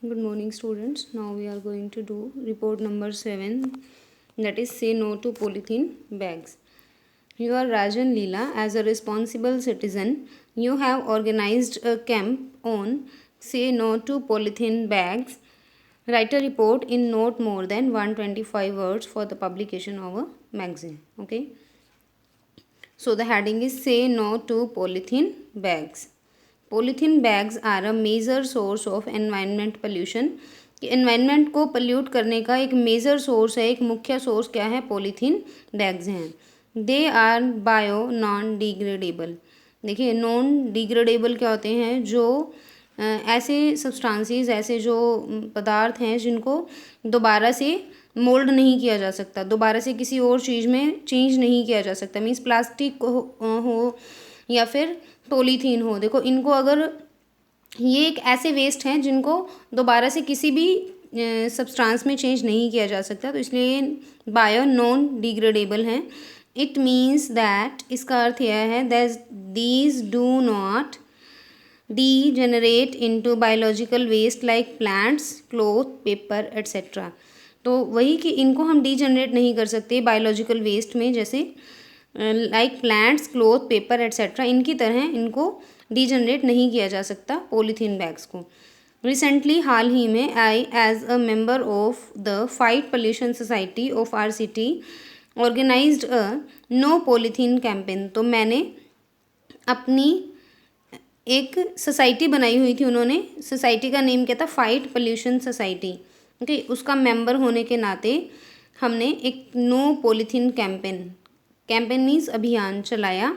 Good morning, students. Now we are going to do report number 7, that is say no to polythene bags. You are Rajan Leela. As a responsible citizen, you have organized a camp on say no to polythene bags. Write a report in not more than 125 words for the publication of a magazine. Okay. So the heading is say no to polythene bags. Polythene bags are a major source of environment pollution. Environment को pollute करने का एक major source है, एक मुख्य source क्या है? Polythene bags हैं. They are bio non degradable. देखिए नॉन डिग्रेडेबल क्या होते हैं? जो ऐसे सब्सटेंसेस, ऐसे जो पदार्थ हैं जिनको दोबारा से मोल्ड नहीं किया जा सकता, दोबारा से किसी और चीज़ में चेंज नहीं किया जा सकता. मीन्स प्लास्टिक हो या फिर पॉलीथीन हो. देखो इनको अगर ये एक ऐसे वेस्ट हैं जिनको दोबारा से किसी भी सब्सटेंस में चेंज नहीं किया जा सकता, तो इसलिए बायो नॉन डिग्रेडेबल हैं. इट मीन्स दैट, इसका अर्थ यह है that these do not degenerate into biological waste like plants, cloth, paper etcetera. तो वही कि इनको हम डीजेनरेट नहीं कर सकते बायोलॉजिकल वेस्ट में, जैसे like plants, cloth, paper etcetera, इनकी तरह इनको डीजनरेट नहीं किया जा सकता पॉलीथीन बैग्स को. रिसेंटली, हाल ही में, I as a member of the fight pollution society of our city organized a no polythene campaign. तो मैंने अपनी एक सोसाइटी बनाई हुई थी, उन्होंने सोसाइटी का नेम क्या था? Fight pollution society. ओके, उसका मेंबर होने के नाते हमने एक नो पॉलीथीन कैंपेन मीन्स अभियान चलाया.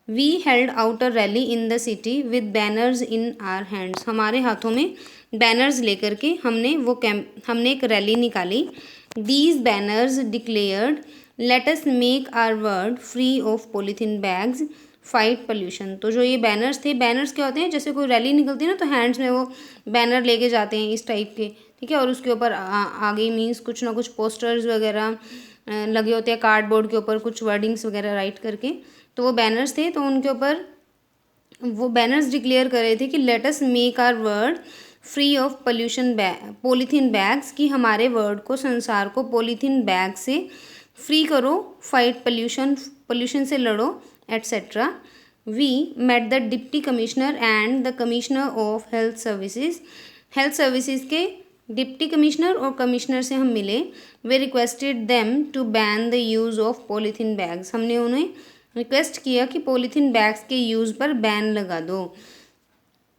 We held out a rally in the city with banners in our hands. हमारे हाथों में बैनर्स लेकर के हमने एक रैली निकाली. These banners declared let us make our world free of polythene bags, fight pollution. तो जो ये बैनर्स थे, बैनर्स क्या होते हैं? जैसे कोई रैली निकलती है ना, तो हैंड्स में वो बैनर लेके जाते हैं इस टाइप के, ठीक है, और उसके ऊपर आगे मीन्स कुछ ना कुछ पोस्टर्स वगैरह लगे होते हैं कार्डबोर्ड के ऊपर, कुछ वर्डिंग्स वगैरह राइट करके. तो वो बैनर्स थे, तो उनके ऊपर वो बैनर्स डिक्लेयर कर रहे थे कि let us make our world free of polythene bags, कि हमारे वर्ल्ड को, संसार को पॉलीथीन बैग से फ्री करो, फाइट पोल्यूशन से लड़ो etcetera. We met the deputy commissioner and the commissioner of health services के डिप्टी कमिश्नर और कमिश्नर से हम मिले. We requested them to ban the use of polythene bags. हमने उन्हें रिक्वेस्ट किया कि पॉलीथीन बैग्स के यूज़ पर बैन लगा दो.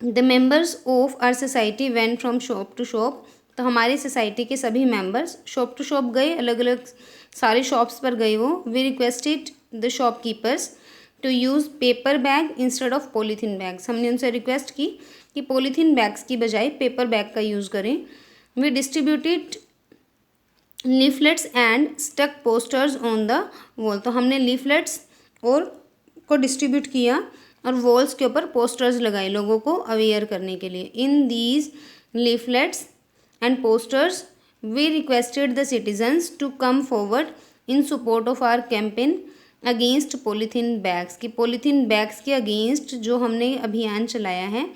The members of our society went from shop to shop. तो हमारी सोसाइटी के सभी मेंबर्स शॉप टू शॉप गए, अलग अलग सारे शॉप्स पर गए वो. We requested the shopkeepers to use paper bag instead of polythene bags. हमने उनसे रिक्वेस्ट की कि पॉलीथीन बैग्स की बजाय पेपर बैग का यूज़ करें. We distributed leaflets and stuck posters on the wall. तो हमने लीफलेट्स और को डिस्ट्रीब्यूट किया और वॉल्स के ऊपर पोस्टर्स लगाए लोगों को अवेयर करने के लिए. In these leaflets and posters we requested the citizens to come forward in support of our campaign against polythene bags. की पॉलीथीन बैग्स के अगेंस्ट जो हमने अभियान चलाया है,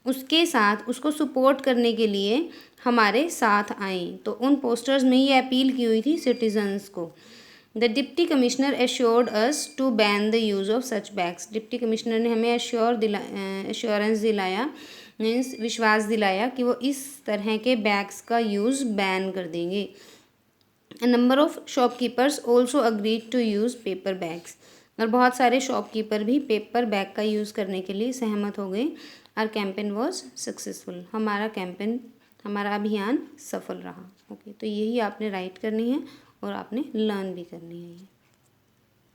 उसके साथ उसको सपोर्ट करने के लिए हमारे साथ आए. तो उन पोस्टर्स में ये अपील की हुई थी सिटीजन्स को. The deputy commissioner assured us to ban the use of such bags. Deputy commissioner ने हमें एश्योरेंस दिलाया, मीन्स विश्वास दिलाया कि वो इस तरह के बैग्स का यूज़ बैन कर देंगे. A number of shopkeepers also agreed to use paper bags. और बहुत सारे शॉपकीपर भी पेपर बैग का यूज़ करने के लिए सहमत हो गए. Our campaign was successful. हमारा अभियान सफल रहा. ओके, तो यही आपने राइट करनी है और आपने लर्न भी करनी है ये.